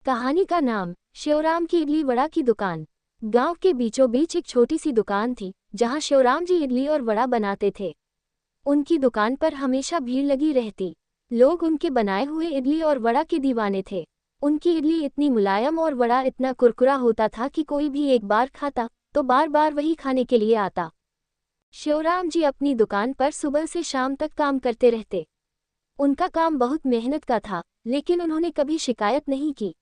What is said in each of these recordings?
कहानी का नाम शिवराम की इडली वड़ा की दुकान। गांव के बीचों बीच एक छोटी सी दुकान थी जहां शिवराम जी इडली और वड़ा बनाते थे। उनकी दुकान पर हमेशा भीड़ लगी रहती। लोग उनके बनाए हुए इडली और वड़ा के दीवाने थे। उनकी इडली इतनी मुलायम और वड़ा इतना कुरकुरा होता था कि कोई भी एक बार खाता तो बार बार वही खाने के लिए आता। शिवराम जी अपनी दुकान पर सुबह से शाम तक काम करते रहते। उनका काम बहुत मेहनत का था, लेकिन उन्होंने कभी शिकायत नहीं की।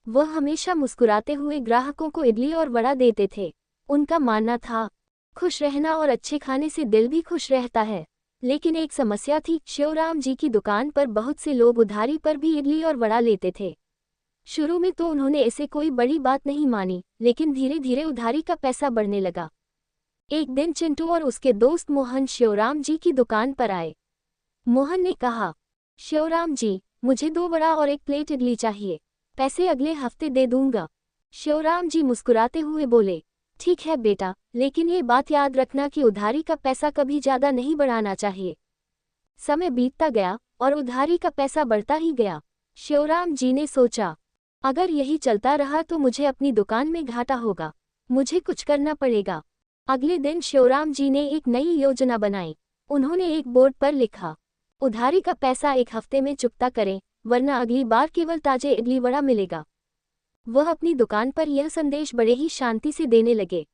वह हमेशा मुस्कुराते हुए ग्राहकों को इडली और वड़ा देते थे। उनका मानना था, खुश रहना और अच्छे खाने से दिल भी खुश रहता है। लेकिन एक समस्या थी, शिवराम जी की दुकान पर बहुत से लोग उधारी पर भी इडली और वड़ा लेते थे। शुरू में तो उन्होंने इसे कोई बड़ी बात नहीं मानी, लेकिन धीरे धीरे उधारी का पैसा बढ़ने लगा। एक दिन चिंटू और उसके दोस्त मोहन शिवराम जी की दुकान पर आए। मोहन ने कहा, शिवराम जी, मुझे 2 वड़ा और 1 प्लेट इडली चाहिए। पैसे अगले हफ्ते दे दूंगा। शिवराम जी मुस्कुराते हुए बोले, ठीक है बेटा, लेकिन ये बात याद रखना कि उधारी का पैसा कभी ज्यादा नहीं बढ़ाना चाहिए। समय बीतता गया और उधारी का पैसा बढ़ता ही गया। शिवराम जी ने सोचा, अगर यही चलता रहा तो मुझे अपनी दुकान में घाटा होगा। मुझे कुछ करना पड़ेगा। अगले दिन शिवराम जी ने एक नई योजना बनाई। उन्होंने एक बोर्ड पर लिखा, उधारी का पैसा 1 हफ्ते में चुकता करें, वरना अगली बार केवल ताजे इडली वड़ा मिलेगा। वह अपनी दुकान पर यह संदेश बड़े ही शांति से देने लगे।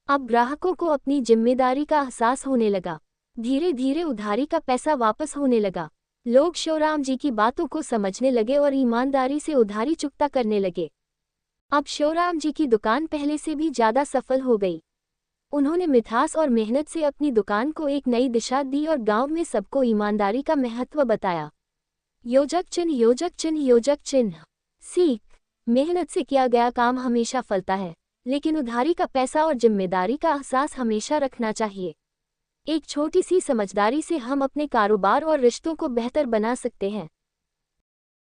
अब ग्राहकों को अपनी जिम्मेदारी का एहसास होने लगा। धीरे धीरे उधारी का पैसा वापस होने लगा। लोग शिवराम जी की बातों को समझने लगे और ईमानदारी से उधारी चुकता करने लगे। अब शिवराम जी की दुकान पहले से भी ज्यादा सफल हो गई। उन्होंने मिठास और मेहनत से अपनी दुकान को एक नई दिशा दी और गांव में सबको ईमानदारी का महत्व बताया। योजक चिन्ह, योजक चिन्ह, योजक चिन्ह। सीख, मेहनत से किया गया काम हमेशा फलता है, लेकिन उधारी का पैसा और जिम्मेदारी का एहसास हमेशा रखना चाहिए। एक छोटी सी समझदारी से हम अपने कारोबार और रिश्तों को बेहतर बना सकते हैं।